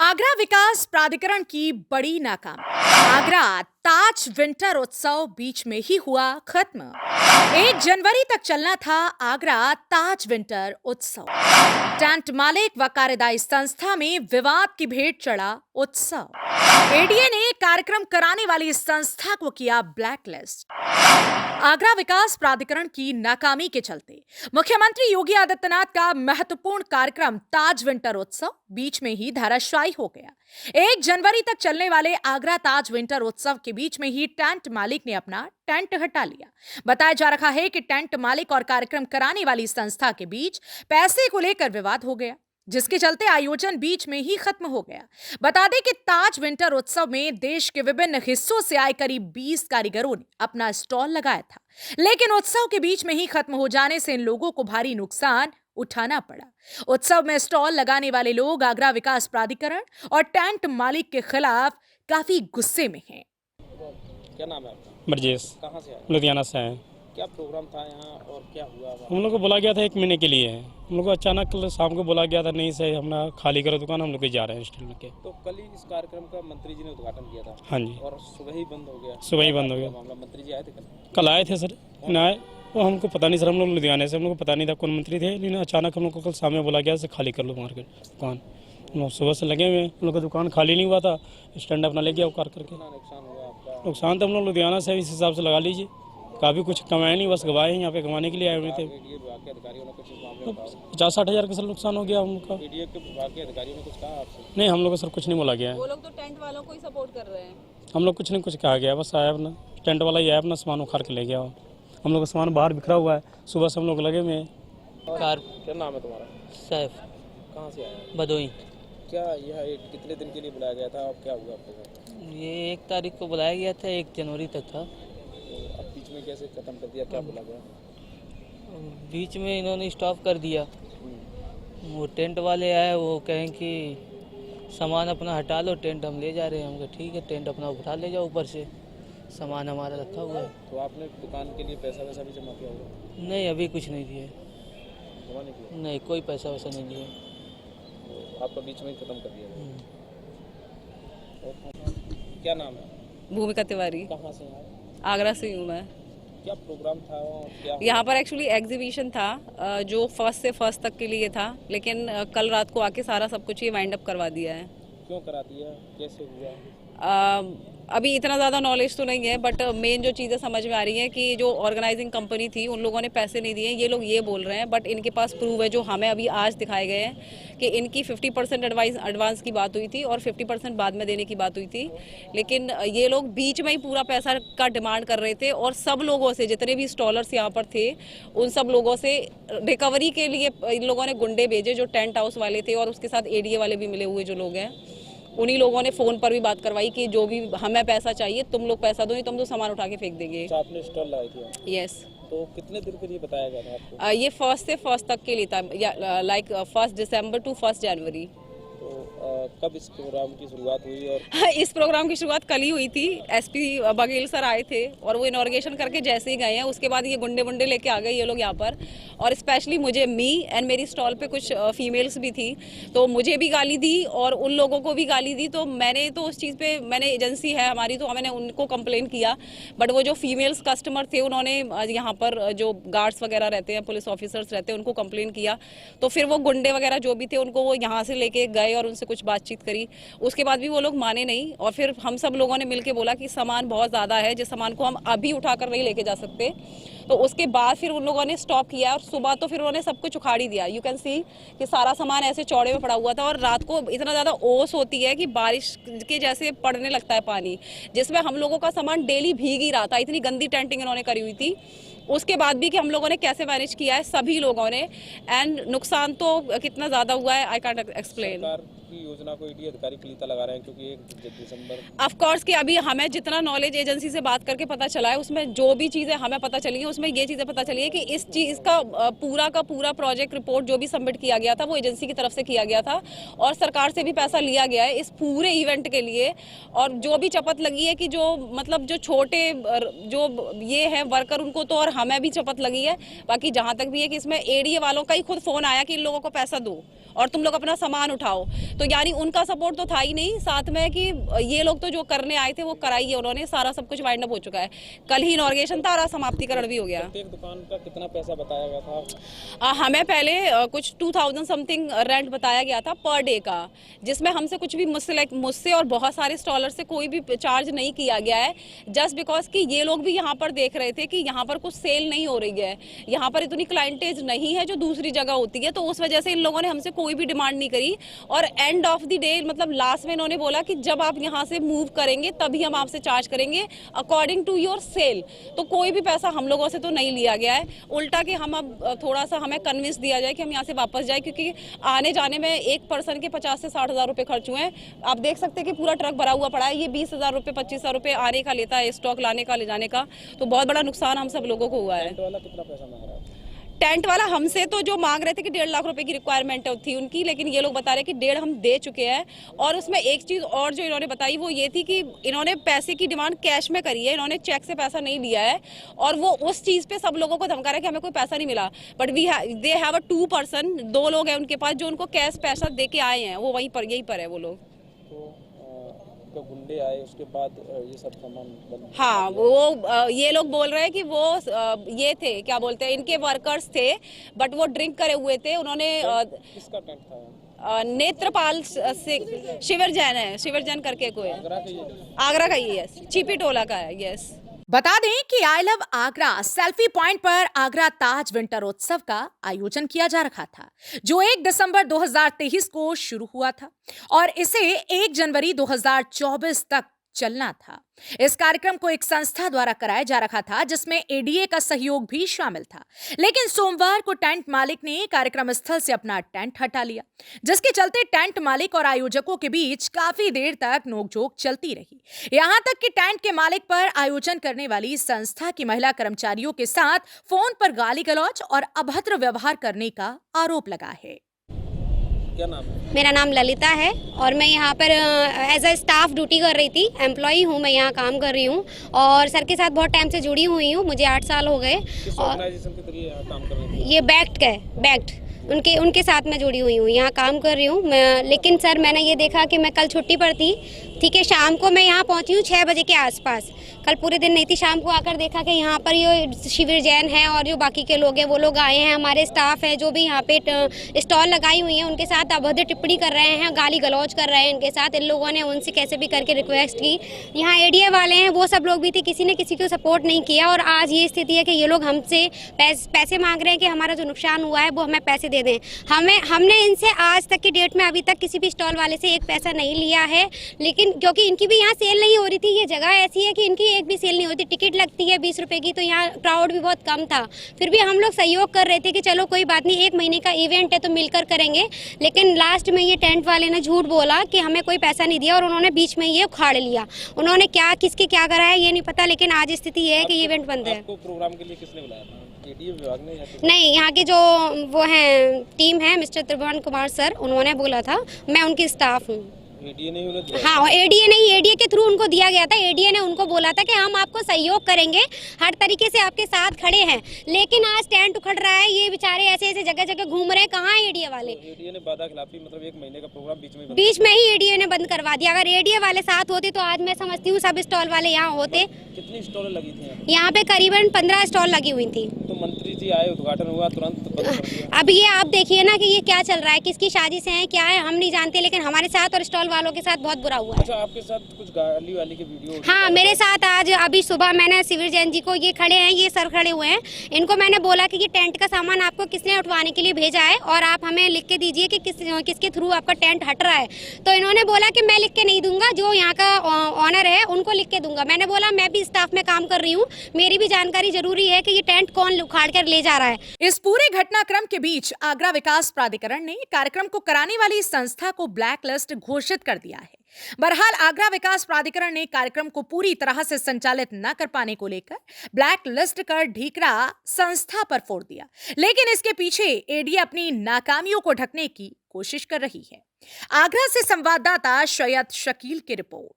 आगरा विकास प्राधिकरण की बड़ी नाकामी। आगरा ताज विंटर उत्सव बीच में ही हुआ खत्म। 1 जनवरी तक चलना था आगरा ताज विंटर उत्सव। टेंट मालिक व कार्यदायी संस्था में विवाद की भेंट चढ़ा उत्सव। एडीए ने कार्यक्रम कराने वाली संस्था को किया ब्लैकलिस्ट। आगरा विकास प्राधिकरण की नाकामी के चलते मुख्यमंत्री योगी आदित्यनाथ का महत्वपूर्ण कार्यक्रम ताज विंटर उत्सव बीच में ही धराशायी हो गया। 1 जनवरी तक चलने वाले आगरा ताज विंटर उत्सव के बीच में ही टेंट मालिक ने अपना टेंट हटा लिया। बताया जा रहा है कि टेंट मालिक और कार्यक्रम कराने वाली संस्था के बीच पैसे को लेकर विवाद हो गया, जिसके चलते आयोजन बीच में ही खत्म हो गया। बता दें कि ताज विंटर उत्सव में देश के विभिन्न हिस्सों से आए करीब 20 कारीगरों ने अपना स्टॉल लगाया था, लेकिन उत्सव के बीच में ही खत्म हो जाने से इन लोगों को भारी नुकसान उठाना पड़ा। उत्सव में स्टॉल लगाने वाले लोग आगरा विकास प्राधिकरण और टेंट मालिक के खिलाफ काफी गुस्से में हैं। क्या नाम है आपका? ब्रजेश। कहाँ से आए? लुधियाना से है। क्या प्रोग्राम था यहाँ और क्या हुआ? हम लोग को बोला गया था 1 महीने के लिए। हम लोग को अचानक कल शाम को बोला गया था, नहीं सही हमने खाली करो दुकान, हम लोग जा रहे हैं स्टील के। तो कल ही इस कार्यक्रम का मंत्री जी ने उद्घाटन किया था। हाँ जी। और सुबह ही बंद हो गया। सुबह ही बंद हो गया मामला। मंत्री जी आए थे कल आए थे सर, लेकिन आए वो हमको पता नहीं सर, हम लोग लुधियाने से, हम लोग को पता नहीं था कौन मंत्री थे, लेकिन अचानक हम लोग को कल शाम में बोला गया से खाली कर लो मार्केट दुकान। हम लोग सुबह से लगे हुए, हम लोग का दुकान खाली नहीं हुआ था, स्टैंड अपना ले गया उकार करके। नुकसान हुआ आपका? नुकसान तो हम लोग लुधियाना से इस हिसाब से लगा लीजिए, काफ़ी कुछ कमाए नहीं, बस गवाए हैं, यहाँ पे कमाने के लिए आए हुए थे। विभाग के अधिकारियों ने कुछ इस मामले में 50-60 हज़ार का सर नुकसान हो गया हम लोग का। एडीए के विभाग के अधिकारियों ने कुछ कहा आपसे? नहीं, हम लोग को सर कुछ नहीं बोला गया है। वो लोग तो टेंट वालों को ही सपोर्ट कर रहे हैं। हम लोग कुछ नहीं कुछ कहा गया, बस आया अपना टेंट वाला ही आया, अपना सामान उखाड़ के ले गया। हम लोग का सामान बाहर बिखरा हुआ है, सुबह से हम लोग लगे हुए हैं। क्या नाम है तुम्हारा? सैफ। कहाँ से आए? भदोई। क्या यह कितने दिन के लिए बुलाया गया था और क्या हुआ आपके साथ? ये 1 तारीख को बुलाया गया था, 1 जनवरी तक था। तो अब बीच में कैसे खत्म कर दिया? क्या बोला गया? बीच में इन्होंने स्टॉप कर दिया। वो टेंट वाले आए, वो कहें कि सामान अपना हटा लो, टेंट हम ले जा रहे हैं। हम कहा ठीक है, टेंट अपना उठा ले जाओ, ऊपर से सामान हमारा रखा हुआ है। तो आपने दुकान के लिए पैसा वैसा भी जमा किया होगा? नहीं, अभी कुछ नहीं दिए। जमा नहीं किया? नहीं, कोई पैसा वैसा नहीं दिए। तो आपका बीच में ही खत्म कर दिया गया। और क्या नाम है? भूमिका तिवारी। कहाँ से आए? आगरा से हूँ मैं। क्या प्रोग्राम था और क्या? यहाँ पर एक्चुअली एग्जीबिशन था जो फर्स्ट से फर्स्ट तक के लिए था, लेकिन कल रात को आके सारा सब कुछ ये वाइंड अप करवा दिया है। क्यों करा दिया? कैसे हुआ? अभी इतना ज़्यादा नॉलेज तो नहीं है, बट मेन जो चीज़ें समझ में आ रही हैं कि जो ऑर्गेनाइजिंग कंपनी थी उन लोगों ने पैसे नहीं दिए, ये लोग ये बोल रहे हैं, बट इनके पास प्रूव है जो हमें अभी आज दिखाए गए हैं कि इनकी 50% एडवांस की बात हुई थी और 50% बाद में देने की बात हुई थी। लेकिन ये लोग बीच में ही पूरा पैसा का डिमांड कर रहे थे और सब लोगों से, जितने भी स्टॉलर्स यहाँ पर थे, उन सब लोगों से रिकवरी के लिए इन लोगों ने गुंडे भेजे जो टेंट हाउस वाले थे, और उसके साथ एडीए वाले भी मिले हुए जो लोग हैं। उन्हीं लोगों ने फ़ोन पर भी बात करवाई कि जो भी हमें पैसा चाहिए, तुम लोग पैसा दो, नहीं तुम तो सामान उठा के फेंक देंगे। आपने स्टॉल लगाई थी? यस। तो कितने दिन के लिए बताया गया था आपको? ये फर्स्ट से फर्स्ट तक के लिए था, लाइक 1 दिसंबर टू 1 जनवरी। तो कब इस प्रोग्राम की शुरुआत हुई? और इस प्रोग्राम की शुरुआत कल ही हुई थी। एसपी बघेल सर आए थे और वो इनॉर्गेशन करके जैसे ही गए हैं, उसके बाद ये गुंडे लेके आ गए ये लोग यहाँ पर। और स्पेशली मुझे एंड मेरी स्टॉल पे कुछ फीमेल्स भी थी, तो मुझे भी गाली दी और उन लोगों को भी गाली दी। तो मैंने तो उस चीज़ पे, मैंने एजेंसी है हमारी, तो मैंने उनको कंप्लेन किया, बट वो जो फीमेल्स कस्टमर थे उन्होंने यहाँ पर जो गार्ड्स वगैरह रहते हैं, पुलिस ऑफिसर्स रहते हैं, उनको कंप्लेन किया। तो फिर वो गुंडे वगैरह जो भी थे उनको वो यहाँ से लेके गए और उनसे कुछ बातचीत करी। उसके बाद भी वो लोग माने नहीं, और फिर हम सब लोगों ने मिलके बोला कि सामान बहुत ज़्यादा है, जिस सामान को हम अभी उठाकर नहीं लेके जा सकते। तो उसके बाद फिर उन लोगों ने स्टॉप किया और सुबह तो फिर उन्होंने सब कुछ उखाड़ ही दिया। यू कैन सी कि सारा सामान ऐसे चौड़े में पड़ा हुआ था, और रात को इतना ज़्यादा ओस होती है कि बारिश के जैसे पड़ने लगता है पानी, जिसमें हम लोगों का सामान डेली भीग ही रहा था। इतनी गंदी टेंटिंग इन्होंने करी हुई थी। उसके बाद भी कि हम लोगों ने कैसे मैनेज किया है सभी लोगों ने, एंड नुकसान तो कितना ज़्यादा हुआ है, आई कांट एक्सप्लेन। की योजना को ईडी अधिकारी कलीता लगा रहे हैं क्योंकि 1 दिसंबर ऑफ कोर्स कि अभी हमें जितना नॉलेज एजेंसी से बात करके पता चला है, उसमें जो भी चीज़ें हमें पता चली है, उसमें ये चीज़ें पता चली है कि इस चीज़ का पूरा प्रोजेक्ट रिपोर्ट जो भी सबमिट किया गया था वो एजेंसी की तरफ से किया गया था, और सरकार से भी पैसा लिया गया है इस पूरे इवेंट के लिए। और जो भी चपत लगी है कि जो मतलब जो छोटे जो ये है वर्कर, उनको तो, और हमें भी चपत लगी है। बाकी जहाँ तक भी है कि इसमें एडीए वालों का ही खुद फ़ोन आया कि इन लोगों को पैसा दो, और तुम लोग अपना सामान उठाओ। तो यानी उनका सपोर्ट तो था ही नहीं, साथ में कि ये लोग तो जो करने आए थे वो कराई है उन्होंने, सारा सब कुछ वाइंड अप हो चुका है। कल ही इनॉर्गेशन था और समाप्तिकरण भी हो गया। एक दुकान का कितना पैसा बताया गया था? हमें पहले कुछ 2000 समथिंग रेंट बताया गया था पर डे का, जिसमें हमसे कुछ भी मुझसे और बहुत सारे स्टॉलर से कोई भी चार्ज नहीं किया गया है, जस्ट बिकॉज कि ये लोग भी यहाँ पर देख रहे थे कि यहाँ पर कुछ सेल नहीं हो रही है, यहाँ पर इतनी क्लाइंटेज नहीं है जो दूसरी जगह होती है, तो उस वजह से इन लोगों ने हमसे कोई भी डिमांड नहीं करी। और एंड ऑफ द डे मतलब लास्ट में इन्होंने बोला कि जब आप यहाँ से मूव करेंगे तभी हम आपसे चार्ज करेंगे अकॉर्डिंग टू योर सेल। तो कोई भी पैसा हम लोगों से तो नहीं लिया गया है, उल्टा कि हम अब थोड़ा सा हमें कन्विंस दिया जाए कि हम यहाँ से वापस जाए, क्योंकि आने जाने में एक पर्सन के 50 से 60 हज़ार रुपये खर्च हुए हैं। आप देख सकते हैं कि पूरा ट्रक भरा हुआ पड़ा है, ये 20,000 रुपये 25,000 रुपये आने का लेता है, स्टॉक लाने का ले जाने का, तो बहुत बड़ा नुकसान हम सब लोगों को हुआ है। टेंट वाला कितना पैसा मांग रहा है? टेंट वाला हमसे तो जो मांग रहे थे कि 1.5 लाख रुपए की रिक्वायरमेंट थी उनकी, लेकिन ये लोग बता रहे कि 1.5 हम दे चुके हैं। और उसमें एक चीज़ और जो इन्होंने बताई वो ये थी कि इन्होंने पैसे की डिमांड कैश में करी है, इन्होंने चेक से पैसा नहीं लिया है, और वो उस चीज़ पे सब लोगों को धमका रहे कि हमें कोई पैसा नहीं मिला। But they have a 2 person, 2 लोग हैं उनके पास जो उनको कैश पैसा दे के आए हैं, वो वहीं पर यहीं पर है वो लोग। तो गुंडे आए उसके बाद ये सब सामान बंद? हाँ, वो ये लोग बोल रहे हैं कि वो ये थे, क्या बोलते हैं, इनके वर्कर्स थे, बट वो ड्रिंक करे हुए थे। उन्होंने किसका टेंट था? नेत्रपाल सिंह, शिविर जैन है, शिविर जैन करके कोई है, आगरा का ही है, चीपी टोला का है। यस, बता दें कि I love Agra selfie point पर आगरा ताज विंटर उत्सव का आयोजन किया जा रखा था, जो 1 दिसंबर 2023 को शुरू हुआ था और इसे 1 जनवरी 2024 तक चलना था। इस कार्यक्रम को एक संस्था द्वारा कराया जा रखा था, जिसमें एडीए का सहयोग भी शामिल था, लेकिन सोमवार को टेंट मालिक ने कार्यक्रम स्थल से अपना टेंट हटा लिया, जिसके चलते टेंट मालिक और आयोजकों के बीच काफी देर तक नोकझोंक चलती रही। यहां तक कि टेंट के मालिक पर आयोजन करने वाली संस्था की महिला कर्मचारियों के साथ फोन पर गाली गलौज और अभद्र व्यवहार करने का आरोप लगा है। क्या नाम है? मेरा नाम ललिता है और मैं यहाँ पर एज अ स्टाफ ड्यूटी कर रही थी। एम्प्लॉई हूँ, मैं यहाँ काम कर रही हूँ और सर के साथ बहुत टाइम से जुड़ी हुई हूँ, मुझे 8 साल हो गए। किस और ऑर्गेनाइजेशन के थ्रू यहाँ काम कर रही थी? ये बैक्ट उनके साथ मैं जुड़ी हुई हूँ, यहाँ काम कर रही हूँ मैं। लेकिन सर मैंने ये देखा कि मैं कल छुट्टी पर थी, ठीक है, शाम को मैं यहाँ पहुँची हूँ 6 बजे के आसपास। कल पूरे दिन नहीं थी, शाम को आकर देखा कि यहाँ पर ये शिविर जैन है और जो बाकी के लोग हैं वो लोग आए हैं, हमारे स्टाफ है जो भी यहाँ पे स्टॉल लगाई हुई हैं उनके साथ अभद्र टिप्पणी कर रहे हैं, गाली गलौज कर रहे हैं इनके साथ। इन लोगों ने उनसे कैसे भी करके रिक्वेस्ट की, यहाँ एडीए वाले हैं वो सब लोग भी थे, किसी ने किसी को सपोर्ट नहीं किया। और आज ये स्थिति है कि ये लोग हमसे पैसे मांग रहे हैं कि हमारा जो नुकसान हुआ है वो हमें पैसे दे दें। हमने इनसे आज तक की डेट में अभी तक किसी भी स्टॉल वाले से एक पैसा नहीं लिया है, लेकिन क्योंकि इनकी भी यहाँ सेल नहीं हो रही थी, ये जगह ऐसी है कि इनकी एक भी सेल नहीं होती। टिकट लगती है 20 रुपए की, तो यहाँ क्राउड भी बहुत कम था, फिर भी हम लोग सहयोग कर रहे थे कि चलो कोई बात नहीं, 1 महीने का इवेंट है तो मिलकर करेंगे। लेकिन लास्ट में ये टेंट वाले ने झूठ बोला कि हमें कोई पैसा नहीं दिया और उन्होंने बीच में ये उखाड़ लिया। उन्होंने किसके क्या करा है ये नहीं पता, लेकिन आज स्थिति ये है कि इवेंट बंद है। आपको प्रोग्राम के लिए किसने बुलाया था? एडीए विभाग ने या नहीं, यहाँ की जो वो हैं टीम है मिस्टर त्रिभुवन कुमार सर, उन्होंने बोला था, मैं उनकी स्टाफ हूँ। एडीए ने उन्हें दिया? हाँ, एडीए नहीं, एडीए के थ्रू उनको दिया गया था। एडीए ने उनको बोला था कि हम आपको सहयोग करेंगे, हर तरीके से आपके साथ खड़े हैं। लेकिन आज टेंट उखड़ रहा है, ये बेचारे ऐसे ऐसे जगह जगह घूम रहे हैं, कहाँ है एडीए वाले? एडीए ने वादा खिलाफी, मतलब 1 महीने का प्रोग्राम बीच में ही एडीए ने बंद करवा दिया। अगर एडीए वाले साथ होते तो आज मैं समझती हूँ सब स्टॉल वाले यहाँ होते। कितनी स्टॉल लगी थी यहाँ पे करीबन 15 स्टॉल लगी हुई थी। तो मंत्री जी आए, उद्घाटन हुआ, तुरंत बंद कर दिया। अब ये आप देखिए ना कि ये क्या चल रहा है, किसकी साजिश है, क्या है, हम नहीं जानते, लेकिन हमारे साथ और स्टॉल वालों के साथ बहुत बुरा हुआ है। अच्छा, आपके साथ कुछ गाली वाली के वीडियो? हाँ, मेरे साथ आज अभी सुबह मैंने शिविर जैन जी को, ये खड़े हैं, ये सर खड़े हुए हैं, इनको मैंने बोला कि ये टेंट का सामान आपको किसने उठवाने के लिए भेजा है और आप हमें लिख के दीजिए कि किसके थ्रू आपका टेंट हट रहा है। तो इन्होंने बोला कि मैं लिख के नहीं दूंगा, जो यहाँ का ऑनर है उनको लिख के दूंगा। मैंने बोला मैं भी स्टाफ में काम कर रही हूँ, मेरी भी जानकारी जरूरी है कि ये टेंट कौन उखाड़ कर ले जा रहा है। इस पूरे घटनाक्रम के बीच आगरा विकास प्राधिकरण ने कार्यक्रम को कराने वाली संस्था को ब्लैक लिस्ट घोषित कर दिया है। बहरहाल आगरा विकास प्राधिकरण ने कार्यक्रम को पूरी तरह से संचालित न कर पाने को लेकर ब्लैक लिस्ट कर ढीकरा संस्था पर फोड़ दिया, लेकिन इसके पीछे एडीए अपनी नाकामियों को ढकने की कोशिश कर रही है। आगरा से संवाददाता सैयद शकील की रिपोर्ट।